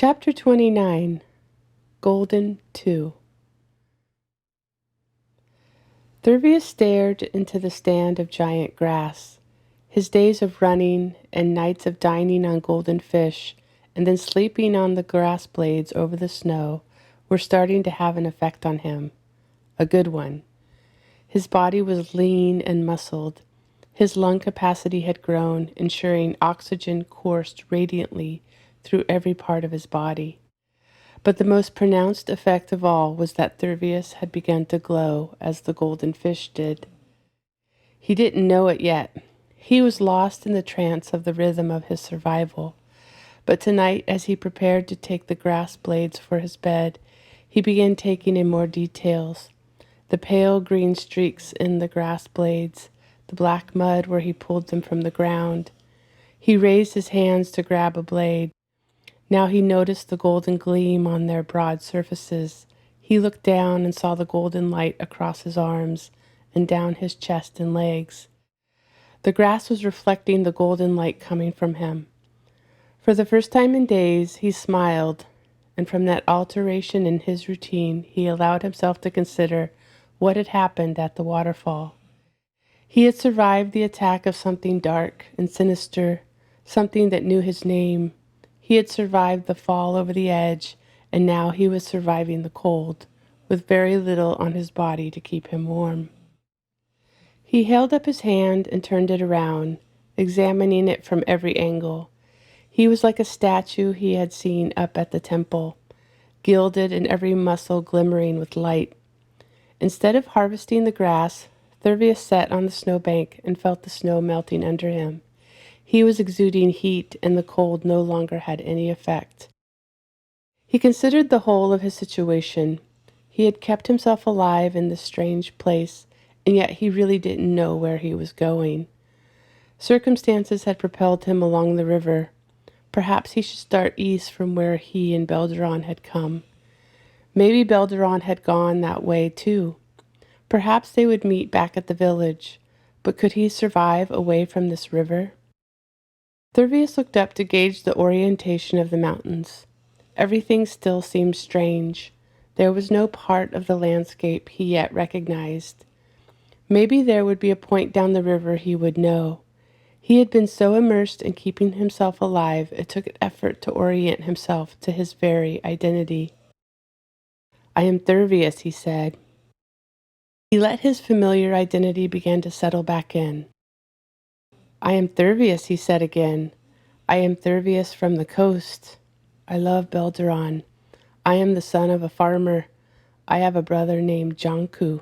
Chapter 29, Golden 2. Thervius stared into the stand of giant grass. His days of running and nights of dining on golden fish and then sleeping on the grass blades over the snow were starting to have an effect on him. A good one. His body was lean and muscled. His lung capacity had grown, ensuring oxygen coursed radiantly through every part of his body. But the most pronounced effect of all was that Thervius had begun to glow as the golden fish did. He didn't know it yet. He was lost in the trance of the rhythm of his survival. But tonight, as he prepared to take the grass blades for his bed, he began taking in more details. The pale green streaks in the grass blades, the black mud where he pulled them from the ground. He raised his hands to grab a blade. Now he noticed the golden gleam on their broad surfaces. He looked down and saw the golden light across his arms and down his chest and legs. The grass was reflecting the golden light coming from him. For the first time in days, he smiled, and from that alteration in his routine, he allowed himself to consider what had happened at the waterfall. He had survived the attack of something dark and sinister, something that knew his name. He had survived the fall over the edge, and now he was surviving the cold, with very little on his body to keep him warm. He held up his hand and turned it around, examining it from every angle. He was like a statue he had seen up at the temple, gilded and every muscle glimmering with light. Instead of harvesting the grass, Thervius sat on the snowbank and felt the snow melting under him. He was exuding heat, and the cold no longer had any effect. He considered the whole of his situation. He had kept himself alive in this strange place, and yet he really didn't know where he was going. Circumstances had propelled him along the river. Perhaps he should start east from where he and Belderon had come. Maybe Belderon had gone that way too. Perhaps they would meet back at the village, but could he survive away from this river? Thervius looked up to gauge the orientation of the mountains. Everything still seemed strange. There was no part of the landscape he yet recognized. Maybe there would be a point down the river he would know. He had been so immersed in keeping himself alive, it took effort to orient himself to his very identity. "I am Thervius," he said. He let his familiar identity begin to settle back in. "I am Thervius," he said again. "I am Thervius from the coast. I love Belderon. I am the son of a farmer. I have a brother named Janku."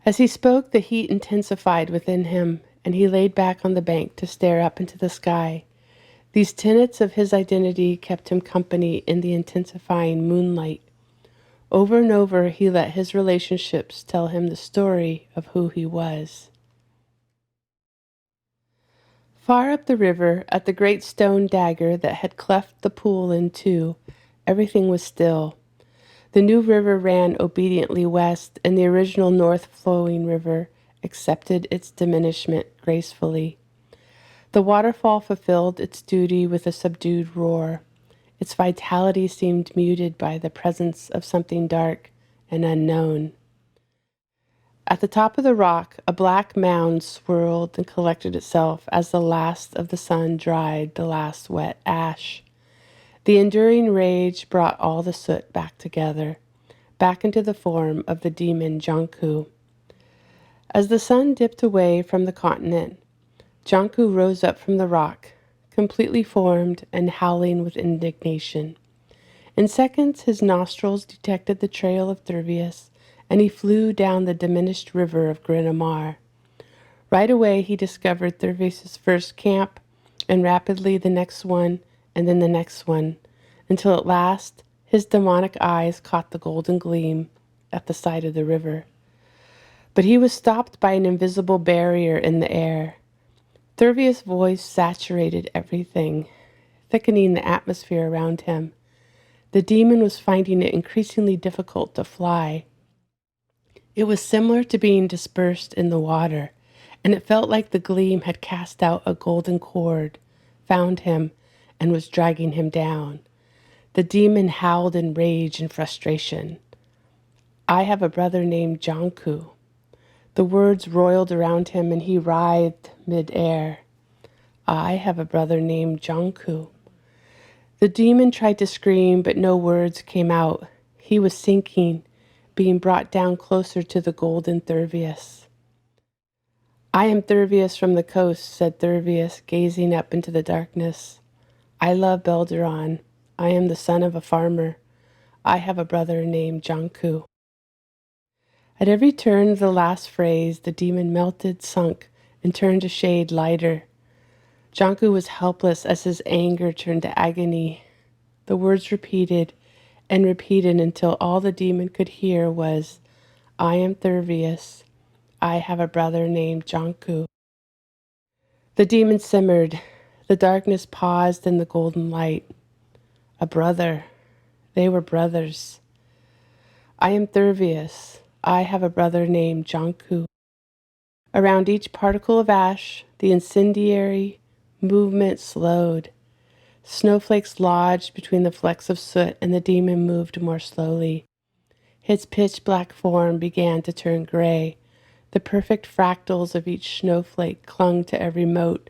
As he spoke, the heat intensified within him, and he laid back on the bank to stare up into the sky. These tenets of his identity kept him company in the intensifying moonlight. Over and over, he let his relationships tell him the story of who he was. Far up the river, at the great stone dagger that had cleft the pool in two, everything was still. The new river ran obediently west, and the original north-flowing river accepted its diminishment gracefully. The waterfall fulfilled its duty with a subdued roar. Its vitality seemed muted by the presence of something dark and unknown. At the top of the rock, a black mound swirled and collected itself as the last of the sun dried the last wet ash. The enduring rage brought all the soot back together, back into the form of the demon Janku. As the sun dipped away from the continent, Janku rose up from the rock, completely formed and howling with indignation. In seconds, his nostrils detected the trail of Thervius, and he flew down the diminished river of Gren Amar. Right away, he discovered Thervius' first camp, and rapidly the next one, and then the next one, until at last his demonic eyes caught the golden gleam at the side of the river. But he was stopped by an invisible barrier in the air. Thervius' voice saturated everything, thickening the atmosphere around him. The demon was finding it increasingly difficult to fly. It was similar to being dispersed in the water, and it felt like the gleam had cast out a golden cord, found him, and was dragging him down. The demon howled in rage and frustration. I have a brother named Janku. The words roiled around him and he writhed mid-air. I have a brother named Janku. The demon tried to scream, but no words came out. He was sinking, being brought down closer to the golden Thervius. I am Thervius from the coast, said Thervius, gazing up into the darkness. I love Belderon. I am the son of a farmer. I have a brother named Janku. At every turn of the last phrase, the demon melted, sunk, and turned a shade lighter. Janku was helpless as his anger turned to agony. The words repeated and repeated until all the demon could hear was, I am Thervius. I have a brother named Janku. The demon simmered. The darkness paused in the golden light. A brother. They were brothers. I am Thervius. I have a brother named Janku. Around each particle of ash, the incendiary movement slowed. Snowflakes lodged between the flecks of soot, and the demon moved more slowly. His pitch-black form began to turn gray. The perfect fractals of each snowflake clung to every mote,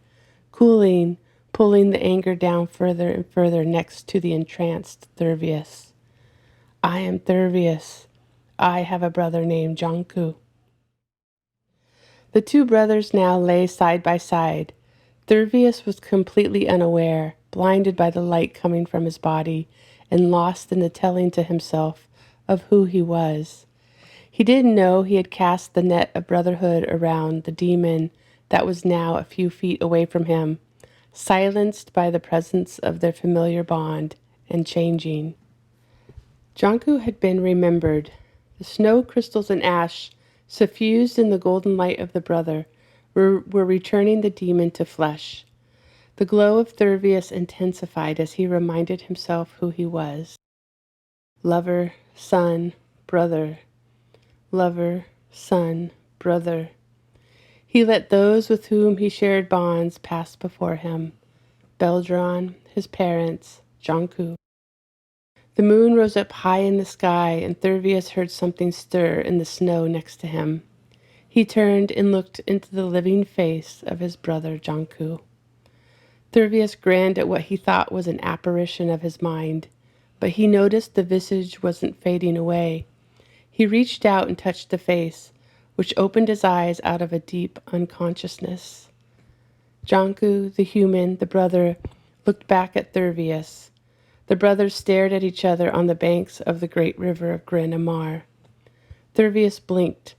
cooling, pulling the anger down further and further next to the entranced Thervius. I am Thervius. I have a brother named Janku. The two brothers now lay side by side. Thervius was completely unaware, blinded by the light coming from his body, and lost in the telling to himself of who he was. He didn't know he had cast the net of brotherhood around the demon that was now a few feet away from him, silenced by the presence of their familiar bond and changing. Janku had been remembered. The snow crystals and ash, suffused in the golden light of the brother, were returning the demon to flesh. The glow of Thervius intensified as he reminded himself who he was. Lover, son, brother. Lover, son, brother. He let those with whom he shared bonds pass before him. Belderon, his parents, Janku. The moon rose up high in the sky, and Thervius heard something stir in the snow next to him. He turned and looked into the living face of his brother Janku. Thervius grinned at what he thought was an apparition of his mind, but he noticed the visage wasn't fading away. He reached out and touched the face, which opened his eyes out of a deep unconsciousness. Janku, the human, the brother, looked back at Thervius. The brothers stared at each other on the banks of the great river of Gren Amar. Thervius blinked.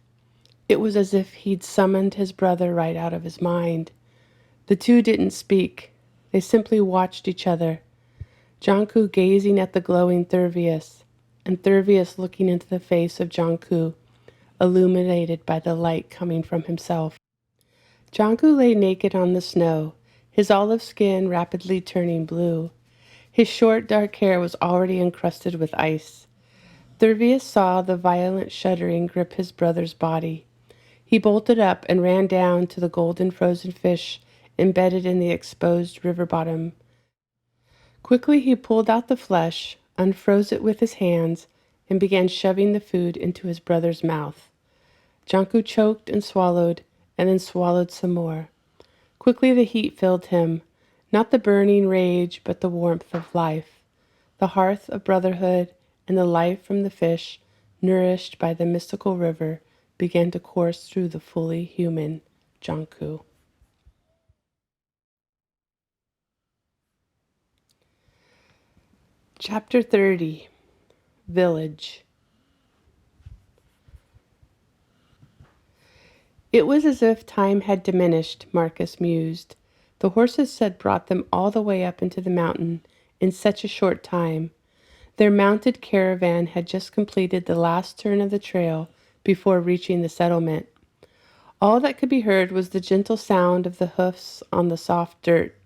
It was as if he'd summoned his brother right out of his mind. The two didn't speak. They simply watched each other. Janku gazing at the glowing Thervius, and Thervius looking into the face of Janku, illuminated by the light coming from himself. Janku lay naked on the snow, his olive skin rapidly turning blue. His short, dark hair was already encrusted with ice. Thervius saw the violent shuddering grip his brother's body. He bolted up and ran down to the golden frozen fish embedded in the exposed river bottom. Quickly he pulled out the flesh, unfroze it with his hands, and began shoving the food into his brother's mouth. Janku choked and swallowed, and then swallowed some more. Quickly the heat filled him, not the burning rage, but the warmth of life, the hearth of brotherhood, and the life from the fish, nourished by the mystical river, began to course through the fully human Janku. Chapter 30. Village. It was as if time had diminished, Marcus mused. The horses had brought them all the way up into the mountain in such a short time. Their mounted caravan had just completed the last turn of the trail before reaching the settlement. All that could be heard was the gentle sound of the hoofs on the soft dirt.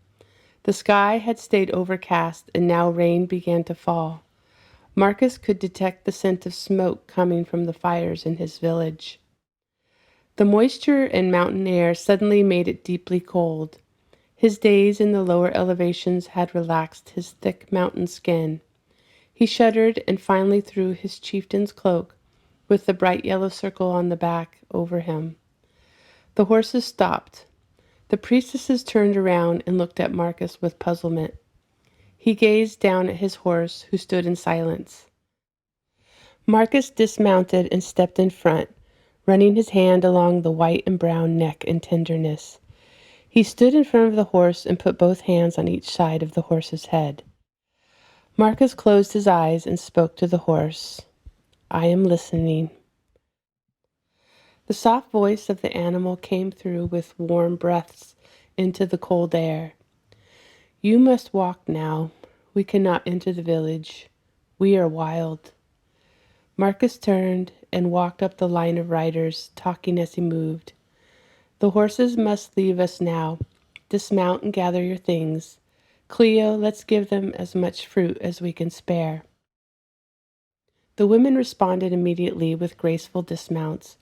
The sky had stayed overcast, and now rain began to fall. Marcus could detect the scent of smoke coming from the fires in his village. The moisture and mountain air suddenly made it deeply cold. His days in the lower elevations had relaxed his thick mountain skin. He shuddered and finally threw his chieftain's cloak, with the bright yellow circle on the back, over him. The horses stopped. The priestesses turned around and looked at Marcus with puzzlement. He gazed down at his horse, who stood in silence. Marcus dismounted and stepped in front, running his hand along the white and brown neck in tenderness. He stood in front of the horse and put both hands on each side of the horse's head. Marcus closed his eyes and spoke to the horse. "I am listening." The soft voice of the animal came through with warm breaths into the cold air. "You must walk now. We cannot enter the village. We are wild." Marcus turned and walked up the line of riders, talking as he moved. "The horses must leave us now. Dismount and gather your things. Cleo, let's give them as much fruit as we can spare." The women responded immediately with graceful dismounts,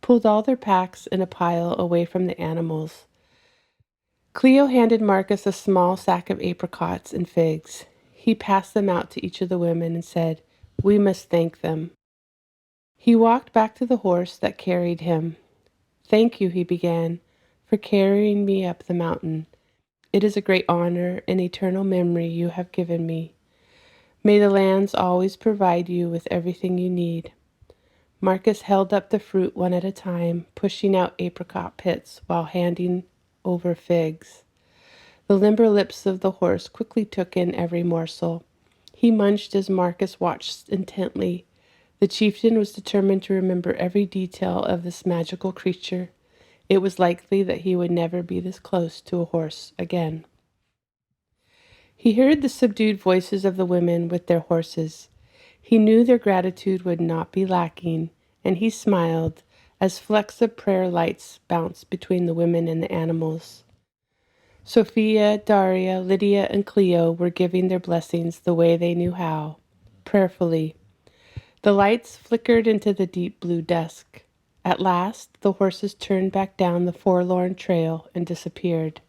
pulled all their packs in a pile away from the animals. Cleo handed Marcus a small sack of apricots and figs. He passed them out to each of the women and said, "We must thank them." He walked back to the horse that carried him. "Thank you," he began, "for carrying me up the mountain. It is a great honor and eternal memory you have given me. May the lands always provide you with everything you need." Marcus held up the fruit one at a time, pushing out apricot pits while handing over figs. The limber lips of the horse quickly took in every morsel. He munched as Marcus watched intently. The chieftain was determined to remember every detail of this magical creature. It was likely that he would never be this close to a horse again. He heard the subdued voices of the women with their horses. He knew their gratitude would not be lacking, and he smiled as flecks of prayer lights bounced between the women and the animals. Sophia, Daria, Lydia, and Cleo were giving their blessings the way they knew how, prayerfully. The lights flickered into the deep blue dusk. At last, the horses turned back down the forlorn trail and disappeared.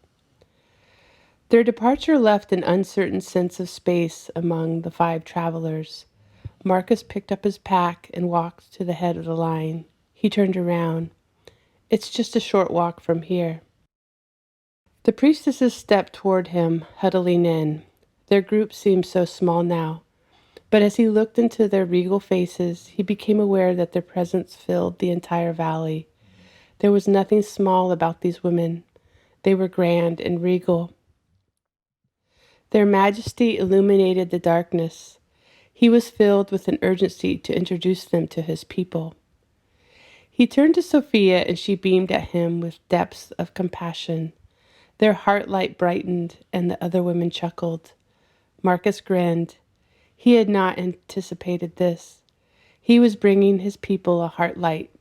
Their departure left an uncertain sense of space among the 5 travelers. Marcus picked up his pack and walked to the head of the line. He turned around. "It's just a short walk from here." The priestesses stepped toward him, huddling in. Their group seemed so small now, but as he looked into their regal faces, he became aware that their presence filled the entire valley. There was nothing small about these women. They were grand and regal. Their majesty illuminated the darkness. He was filled with an urgency to introduce them to his people. He turned to Sophia, and she beamed at him with depths of compassion. Their heart light brightened, and the other women chuckled. Marcus grinned. He had not anticipated this. He was bringing his people a heart light.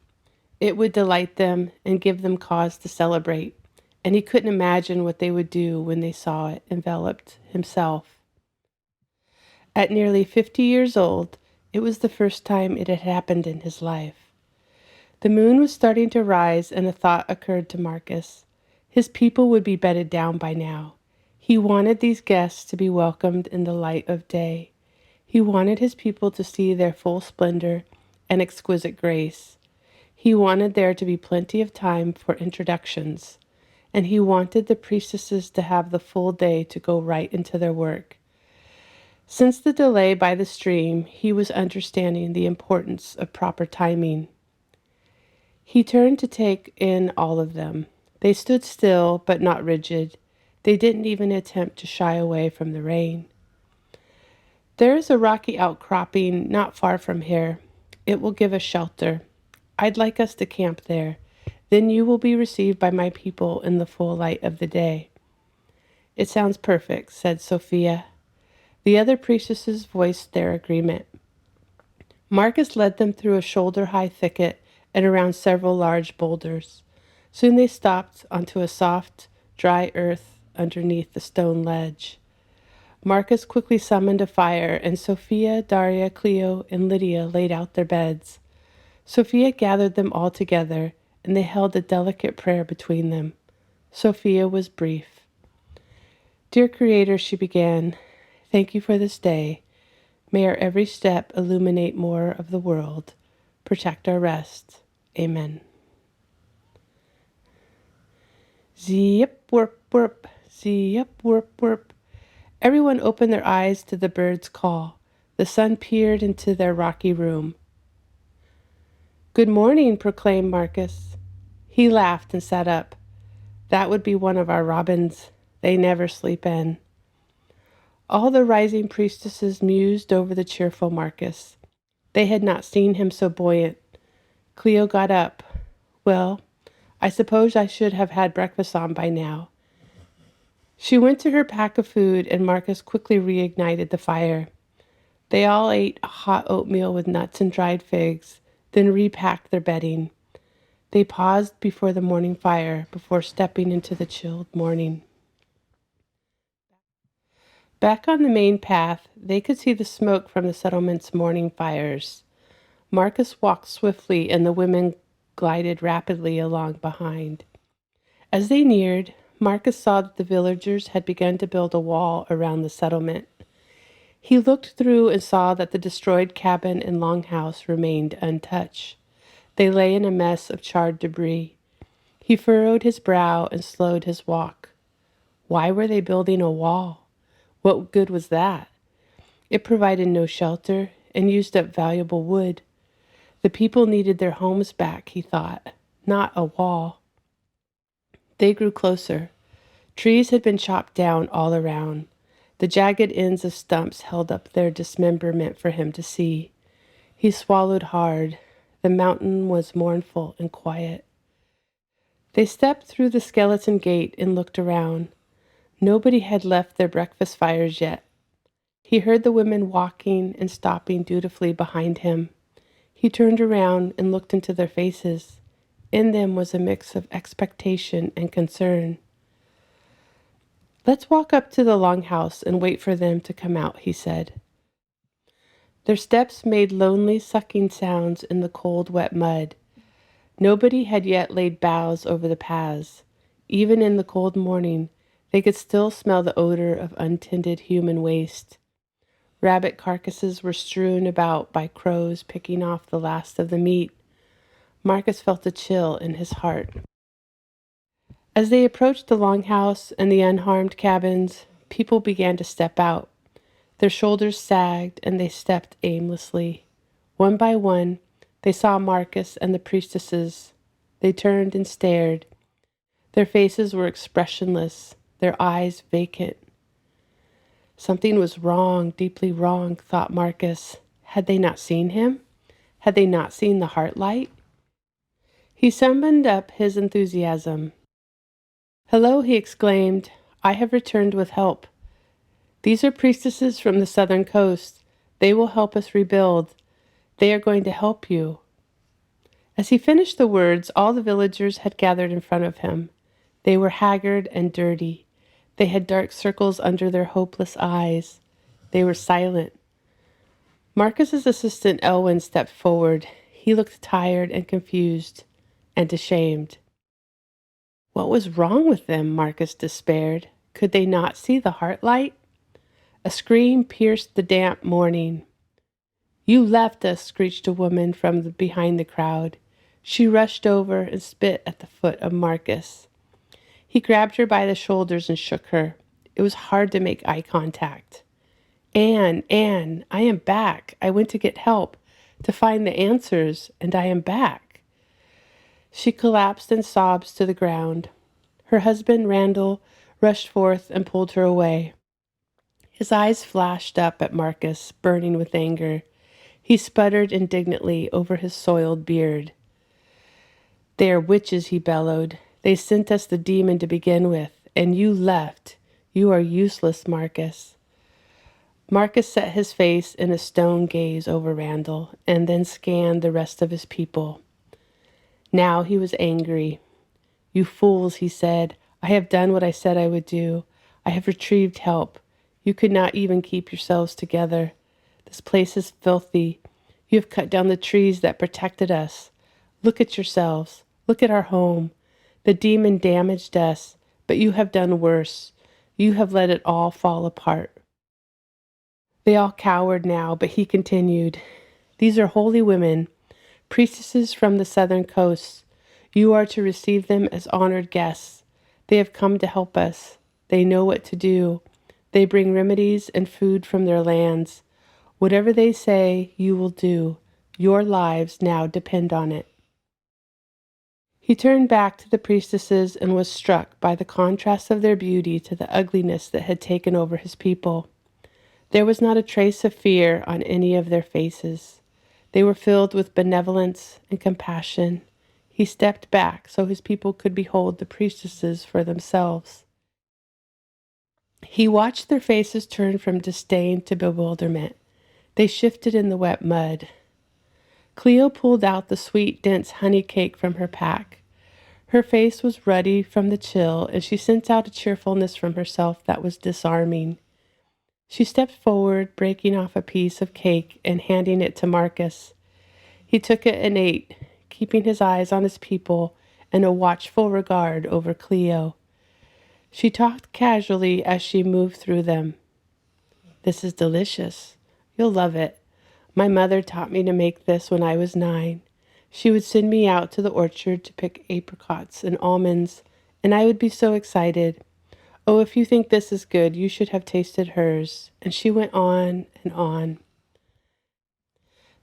It would delight them and give them cause to celebrate, and he couldn't imagine what they would do when they saw it enveloped himself. At nearly 50 years old, it was the first time it had happened in his life. The moon was starting to rise, and a thought occurred to Marcus. His people would be bedded down by now. He wanted these guests to be welcomed in the light of day. He wanted his people to see their full splendor and exquisite grace. He wanted there to be plenty of time for introductions, and he wanted the priestesses to have the full day to go right into their work. Since the delay by the stream, he was understanding the importance of proper timing. He turned to take in all of them. They stood still, but not rigid. They didn't even attempt to shy away from the rain. "There is a rocky outcropping not far from here. It will give us shelter. I'd like us to camp there. Then you will be received by my people in the full light of the day." "It sounds perfect," said Sophia. The other priestesses voiced their agreement. Marcus led them through a shoulder-high thicket and around several large boulders. Soon they stopped onto a soft, dry earth underneath the stone ledge. Marcus quickly summoned a fire, and Sophia, Daria, Cleo, and Lydia laid out their beds. Sophia gathered them all together, and they held a delicate prayer between them. Sophia was brief. "Dear Creator," she began, "thank you for this day. May our every step illuminate more of the world. Protect our rest. Amen. Zip, warp, warp. Zip, warp, warp. Everyone opened their eyes to the bird's call. The sun peered into their rocky room. Good morning, proclaimed Marcus. He laughed and sat up. That would be one of our robins. They never sleep in. All the rising priestesses mused over the cheerful Marcus. They had not seen him so buoyant. Cleo got up. Well, I suppose I should have had breakfast on by now. She went to her pack of food, and Marcus quickly reignited the fire. They all ate a hot oatmeal with nuts and dried figs, then repacked their bedding. They paused before the morning fire before stepping into the chilled morning. Back on the main path, they could see the smoke from the settlement's morning fires. Marcus walked swiftly, and the women glided rapidly along behind. As they neared, Marcus saw that the villagers had begun to build a wall around the settlement. He looked through and saw that the destroyed cabin and longhouse remained untouched. They lay in a mess of charred debris. He furrowed his brow and slowed his walk. Why were they building a wall? What good was that? It provided no shelter and used up valuable wood. The people needed their homes back, he thought, not a wall. They grew closer. Trees had been chopped down all around. The jagged ends of stumps held up their dismemberment for him to see. He swallowed hard. The mountain was mournful and quiet. They stepped through the skeleton gate and looked around. Nobody had left their breakfast fires yet. He heard the women walking and stopping dutifully behind him. He turned around and looked into their faces. In them was a mix of expectation and concern. Let's walk up to the longhouse and wait for them to come out, he said. Their steps made lonely sucking sounds in the cold, wet mud. Nobody had yet laid boughs over the paths. Even in the cold morning, they could still smell the odor of untended human waste. Rabbit carcasses were strewn about by crows picking off the last of the meat. Marcus felt a chill in his heart. As they approached the longhouse and the unharmed cabins, people began to step out. Their shoulders sagged and they stepped aimlessly. One by one, they saw Marcus and the priestesses. They turned and stared. Their faces were expressionless, their eyes vacant. Something was wrong, deeply wrong, thought Marcus. Had they not seen him? Had they not seen the heart light? He summoned up his enthusiasm. Hello, he exclaimed. I have returned with help. These are priestesses from the southern coast. They will help us rebuild. They are going to help you. As he finished the words, all the villagers had gathered in front of him. They were haggard and dirty. They had dark circles under their hopeless eyes. They were silent. Marcus's assistant Elwyn stepped forward. He looked tired and confused and ashamed. What was wrong with them? Marcus despaired. Could they not see the heart light? A scream pierced the damp morning. You left us, screeched a woman from behind the crowd. She rushed over and spit at the foot of Marcus. He grabbed her by the shoulders and shook her. It was hard to make eye contact. Anne, I am back. I went to get help, to find the answers, and I am back. She collapsed in sobs to the ground. Her husband, Randall, rushed forth and pulled her away. His eyes flashed up at Marcus, burning with anger. He sputtered indignantly over his soiled beard. They are witches, he bellowed. They sent us the demon to begin with, and you left. You are useless, Marcus. Marcus set his face in a stone gaze over Randall, and then scanned the rest of his people. Now he was angry. You fools, he said. I have done what I said I would do. I have retrieved help. You could not even keep yourselves together. This place is filthy. You have cut down the trees that protected us. Look at yourselves. Look at our home. The demon damaged us, but you have done worse. You have let it all fall apart. They all cowered now, but he continued, "These are holy women, priestesses from the southern coasts. You are to receive them as honored guests. They have come to help us. They know what to do. They bring remedies and food from their lands. Whatever they say, you will do. Your lives now depend on it." He turned back to the priestesses and was struck by the contrast of their beauty to the ugliness that had taken over his people. There was not a trace of fear on any of their faces. They were filled with benevolence and compassion. He stepped back so his people could behold the priestesses for themselves. He watched their faces turn from disdain to bewilderment. They shifted in the wet mud. Cleo pulled out the sweet, dense honey cake from her pack. Her face was ruddy from the chill, and she sent out a cheerfulness from herself that was disarming. She stepped forward, breaking off a piece of cake and handing it to Marcus. He took it and ate, keeping his eyes on his people and a watchful regard over Cleo. She talked casually as she moved through them. "This is delicious. You'll love it. My mother taught me to make this when I was 9. She would send me out to the orchard to pick apricots and almonds, and I would be so excited. Oh, if you think this is good, you should have tasted hers." And she went on and on.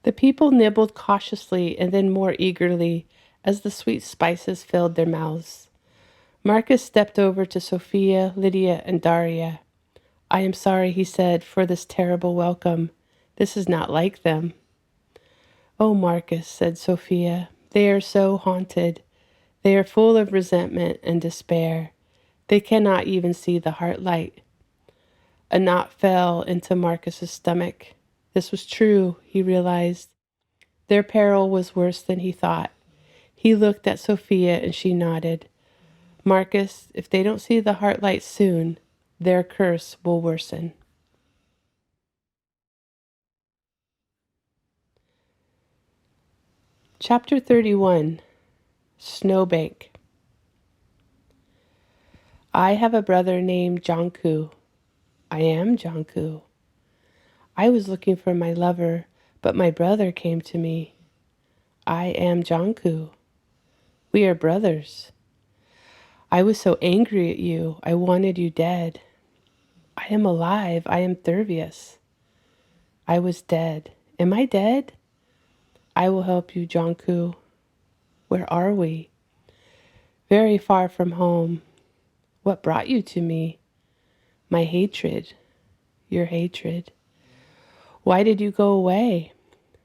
The people nibbled cautiously and then more eagerly as the sweet spices filled their mouths. Marcus stepped over to Sophia, Lydia, and Daria. "I am sorry," he said, "for this terrible welcome. This is not like them." "Oh, Marcus," said Sophia, "they are so haunted. They are full of resentment and despair. They cannot even see the heart light." A knot fell into Marcus's stomach. This was true, he realized. Their peril was worse than he thought. He looked at Sophia and she nodded. "Marcus, if they don't see the heart light soon, their curse will worsen." Chapter 31. Snowbank. "I have a brother named Janku." "I am Janku." "I was looking for my lover, but my brother came to me." "I am Janku." "We are brothers." "I was so angry at you, I wanted you dead." "I am alive. I am Thervius." "I was dead. Am I dead?" "I will help you, Janku." "Where are we?" "Very far from home." "What brought you to me?" "My hatred." "Your hatred." "Why did you go away?"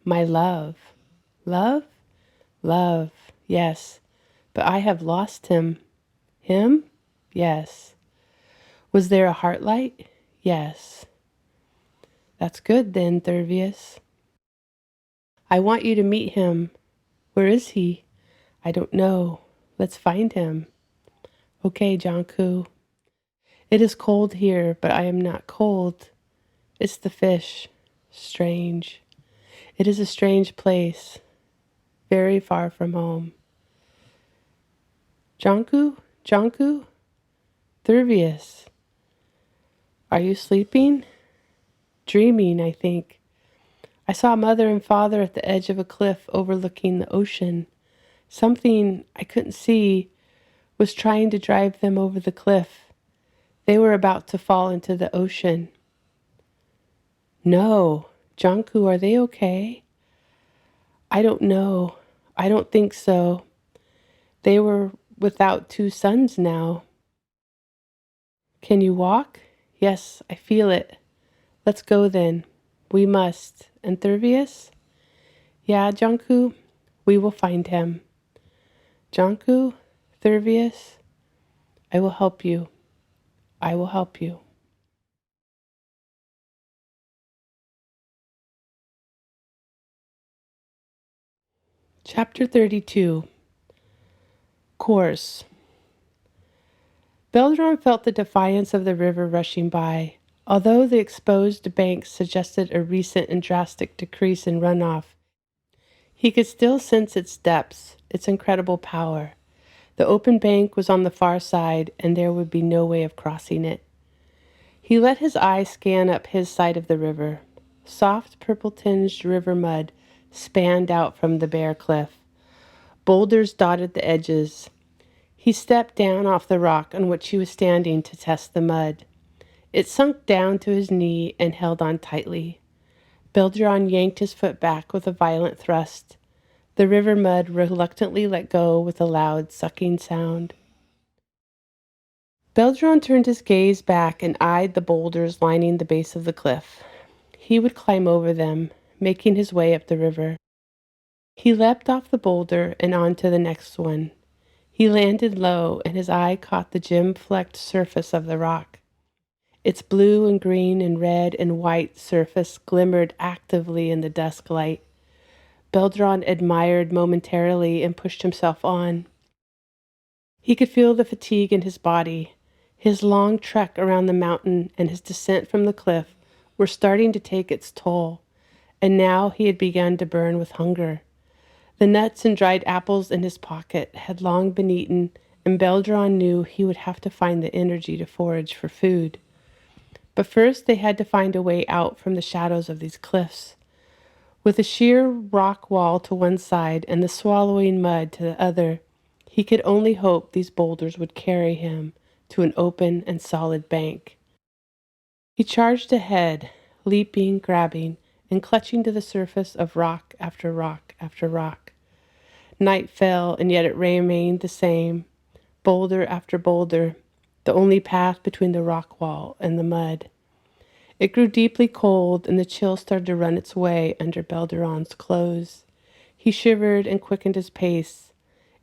"My love." "Love?" "Love, yes. But I have lost him." "Him?" "Yes." "Was there a heart light?" "Yes." "That's good then, Thervius." "I want you to meet him." "Where is he?" "I don't know. Let's find him." "Okay, Janku." "It is cold here, but I am not cold. It's the fish. Strange. It is a strange place. Very far from home." "Janku? Janku?" "Thervius." "Are you sleeping?" "Dreaming, I think. I saw Mother and Father at the edge of a cliff overlooking the ocean. Something I couldn't see was trying to drive them over the cliff. They were about to fall into the ocean." "No. Janku, are they okay?" "I don't know. I don't think so. They were without 2 sons now." "Can you walk?" "Yes, I feel it." "Let's go then." "We must." "And Thervius?" "Yeah, Janku, we will find him." "Janku, Thervius, I will help you. I will help you." Chapter 32. Course. Belderon felt the defiance of the river rushing by. Although the exposed banks suggested a recent and drastic decrease in runoff, he could still sense its depths, its incredible power. The open bank was on the far side, and there would be no way of crossing it. He let his eye scan up his side of the river. Soft purple-tinged river mud spanned out from the bare cliff. Boulders dotted the edges. He stepped down off the rock on which he was standing to test the mud. It sunk down to his knee and held on tightly. Belderon yanked his foot back with a violent thrust. The river mud reluctantly let go with a loud sucking sound. Belderon turned his gaze back and eyed the boulders lining the base of the cliff. He would climb over them, making his way up the river. He leapt off the boulder and onto the next one. He landed low, and his eye caught the gem-flecked surface of the rock. Its blue and green and red and white surface glimmered actively in the dusk light. Belderon admired momentarily and pushed himself on. He could feel the fatigue in his body. His long trek around the mountain and his descent from the cliff were starting to take its toll, and now he had begun to burn with hunger. The nuts and dried apples in his pocket had long been eaten, and Belderon knew he would have to find the energy to forage for food. But first they had to find a way out from the shadows of these cliffs. With a sheer rock wall to one side and the swallowing mud to the other, he could only hope these boulders would carry him to an open and solid bank. He charged ahead, leaping, grabbing, and clutching to the surface of rock after rock after rock. Night fell, and yet it remained the same, boulder after boulder, the only path between the rock wall and the mud. It grew deeply cold, and the chill started to run its way under Belderon's clothes. He shivered and quickened his pace.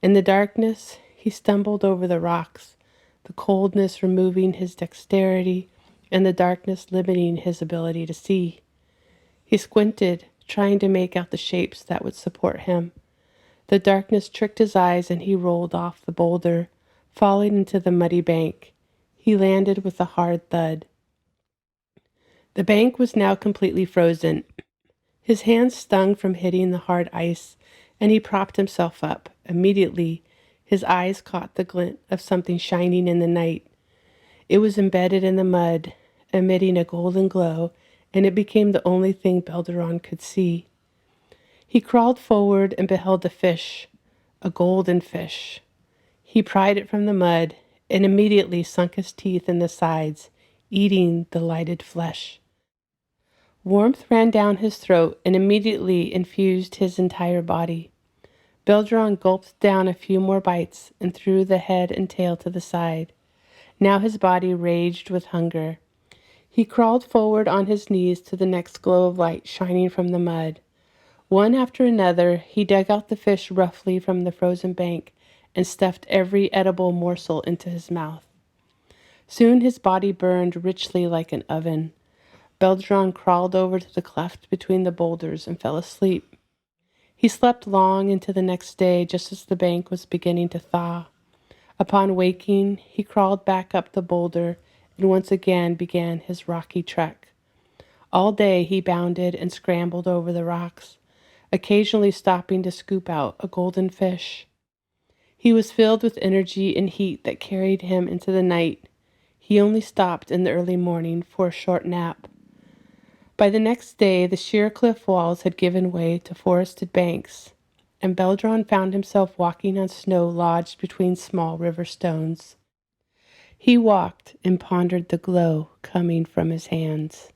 In the darkness, he stumbled over the rocks, the coldness removing his dexterity and the darkness limiting his ability to see. He squinted, trying to make out the shapes that would support him. The darkness tricked his eyes, and he rolled off the boulder, falling into the muddy bank. He landed with a hard thud. The bank was now completely frozen. His hands stung from hitting the hard ice, and he propped himself up. Immediately, his eyes caught the glint of something shining in the night. It was embedded in the mud, emitting a golden glow, and it became the only thing Belderon could see. He crawled forward and beheld a fish, a golden fish. He pried it from the mud and immediately sunk his teeth in the sides, eating the lighted flesh. Warmth ran down his throat and immediately infused his entire body. Belderon gulped down a few more bites and threw the head and tail to the side. Now his body raged with hunger. He crawled forward on his knees to the next glow of light shining from the mud. One after another, he dug out the fish roughly from the frozen bank and stuffed every edible morsel into his mouth. Soon his body burned richly like an oven. Belderon crawled over to the cleft between the boulders and fell asleep. He slept long into the next day just as the bank was beginning to thaw. Upon waking, he crawled back up the boulder and once again began his rocky trek. All day he bounded and scrambled over the rocks, occasionally stopping to scoop out a golden fish. He was filled with energy and heat that carried him into the night. He only stopped in the early morning for a short nap. By the next day, the sheer cliff walls had given way to forested banks, and Belderon found himself walking on snow lodged between small river stones. He walked and pondered the glow coming from his hands.